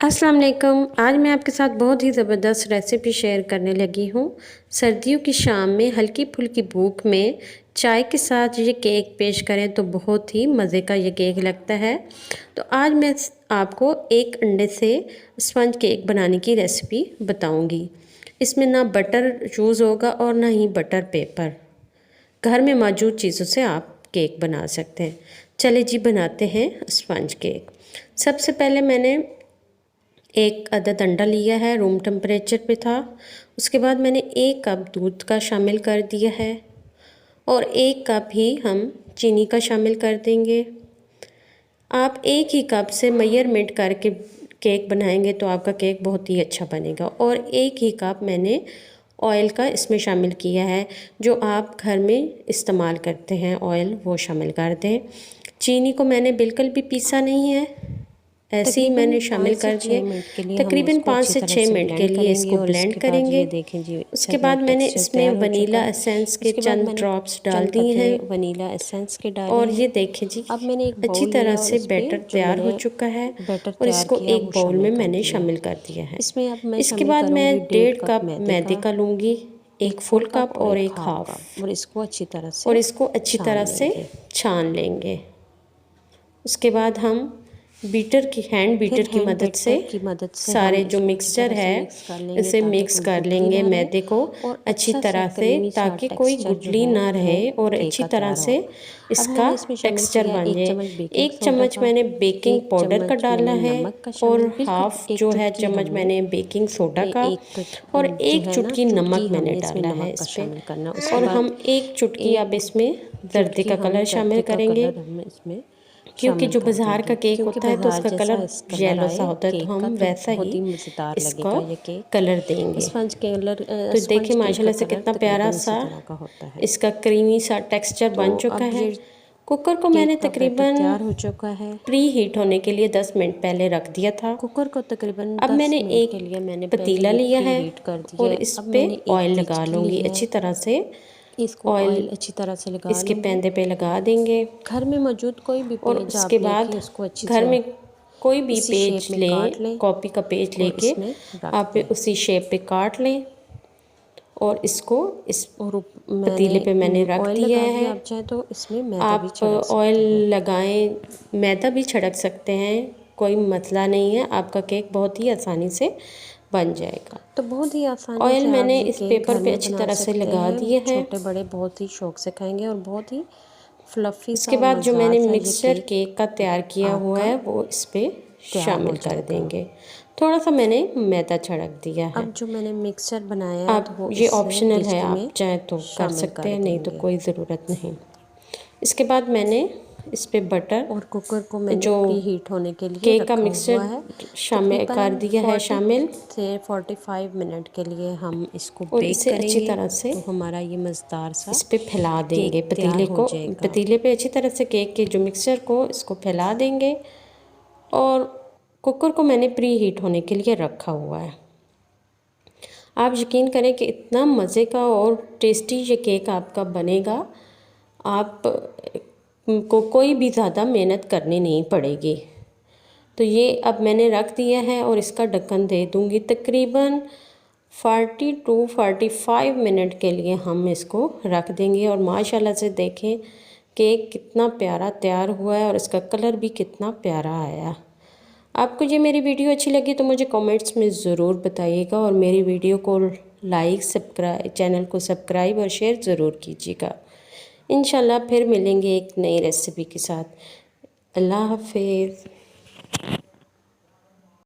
अस्सलाम वालेकुम। आज मैं आपके साथ बहुत ही ज़बरदस्त रेसिपी शेयर करने लगी हूँ। सर्दियों की शाम में हल्की फुल्की भूख में चाय के साथ ये केक पेश करें तो बहुत ही मज़े का ये केक लगता है। तो आज मैं आपको एक अंडे से स्पंज केक बनाने की रेसिपी बताऊँगी। इसमें ना बटर यूज़ होगा और ना ही बटर पेपर। घर में मौजूद चीज़ों से आप केक बना सकते हैं। चले जी बनाते हैं स्पंज केक। सबसे पहले मैंने एक अदद अंडा लिया है, रूम टेम्परेचर पे था। उसके बाद मैंने 1 कप दूध का शामिल कर दिया है और 1 कप ही हम चीनी का शामिल कर देंगे। आप एक ही कप से मेजरमेंट करके केक बनाएंगे तो आपका केक बहुत ही अच्छा बनेगा। और 1 ही कप मैंने ऑयल का इसमें शामिल किया है। जो आप घर में इस्तेमाल करते हैं ऑयल वो शामिल कर दें। चीनी को मैंने बिल्कुल भी पीसा नहीं है, ऐसे ही मैंने शामिल कर दिए। तकरीबन 5 से 6 मिनट के लिए इसको ब्लेंड करेंगे। देखें जी, उसके बाद मैंने इसमें वनीला एसेंस के चंद ड्रॉप्स डाल दिए हैं। वनीला एसेंस के डाले और हैं। ये देखें जी, अब मैंने एक अच्छी बाउल तरह लिया और से इस पे बैटर जो तैयार हो मैंने चुका है बैटर और तैयार इसको किया एक वो बाउल में शामिल कर मैंने दिया। शामिल कर दिया है। इसमें अब मैं इसके शामिल बाद मैं करूँगी 1.5 कप मैदे का लूँगी, 1 फुल कप और 1 हाफ, और इसको अच्छी तरह और से इसको अच्छी छान तरह से लेंगे। छान लेंगे। उसके बाद हम बीटर की हैंड बीटर की मदद से सारे जो मिक्सचर है इसे मिक्स कर लेंगे मैदे को अच्छी तरह से, ताकि कोई गुठली ना रहे और अच्छी तरह से इसका टेक्सचर बन जाए। 1 चम्मच मैंने बेकिंग पाउडर का डाला है और हाफ जो है चम्मच मैंने बेकिंग सोडा का, और 1 चुटकी नमक मैंने डाला है इस पर। और हम 1 चुटकी अब इसमें जर्दे का कलर शामिल करेंगे, क्योंकि जो बाज़ार का केक होता है तो उसका कलर येलो सा होता है, तो हम वैसा ही इसको कलर देंगे। स्पंज कलर तो देखिए माशाल्लाह से कितना प्यारा सा इसका क्रीमी सा टेक्सचर बन चुका है। कुकर को मैंने तकरीबन तैयार हो चुका है। प्री हीट होने के लिए 10 मिनट पहले रख दिया था। कुकर को तकरीबन अब 10 मैंने मिनट एक के लिए मैंने पतीला लिया है हीट कर दिया और है। इस अब पे मैंने एक ऑयल लगा देचकी लूँगी ली है, अच्छी तरह से। इसको ऑयल अच्छी तरह से लगा इसके लूँगी। पैंदे पे लगा देंगे। घर में मौजूद कोई भी और पेज उसके आप बाद लेके उसको अच्छी घर में कोई भी इसी पेज शेप में काट लें, कॉपी का पेज और लेके इसमें रख आप दें। उसी शेप पे काट लें और इसको इस और पतीले पे मैंने रख ऑयल दिया लगा है। आप चाहे तो इसमें मैदा भी आप छिड़क सकते ऑयल हैं। लगाएं, मैदा भी छिड़क सकते हैं, कोई मसला नहीं है। आपका केक बहुत ही आसानी से बन जाएगा। तो बहुत ही आसानी ऑयल से आप मैंने ये इस केक पेपर घर पे में अच्छी बना तरह से सकते लगा हैं। दिए हैं। छोटे बड़े बहुत ही शौक से खाएंगे और बहुत ही फ्लफ़ी सा उसके और बाद जो मज़ेदार मैंने सा ये मिक्सचर केक का तैयार किया हुआ है वो इस पे शामिल कर देंगे। थोड़ा सा मैंने मैदा छिड़क दिया है। अब जो मैंने मिक्सचर बनाया है तो आप वो ये ऑप्शनल है, आप में चाहे तो कर शामिल सकते कर हैं, नहीं तो देंगे। कोई ज़रूरत नहीं। इसके बाद मैंने इस पे बटर और कुकर को मैंने जो प्री हीट होने के लिए केक का रखा हुआ मिक्सचर है। शामिल कर दिया है शामिल। 45 मिनट के लिए हम इसको और बेक इसे अच्छी करेंगे। तरह से तो हमारा ये मज़ेदार सा इस पे फैला देंगे, केक तैयार हो जाएगा। पतीले पे अच्छी तरह से केक के जो मिक्सचर को इसको फैला देंगे। और कुकर को मैंने प्री हीट होने के लिए रखा हुआ है। आप यकीन करें कि इतना मज़े का और टेस्टी ये केक आपका बनेगा, आप को कोई भी ज़्यादा मेहनत करनी नहीं पड़ेगी। तो ये अब मैंने रख दिया है और इसका ढक्कन दे दूँगी। तकरीबन 40 to 45 मिनट के लिए हम इसको रख देंगे। और माशाल्लाह से देखें केक कितना प्यारा तैयार हुआ है और इसका कलर भी कितना प्यारा आया। आपको ये मेरी वीडियो अच्छी लगी तो मुझे कमेंट्स में ज़रूर बताइएगा और मेरी वीडियो को लाइक, सब्सक्राइब, चैनल को सब्सक्राइब और शेयर ज़रूर कीजिएगा। इंशाल्लाह फिर मिलेंगे एक नई रेसिपी के साथ। अल्लाह हाफिज़।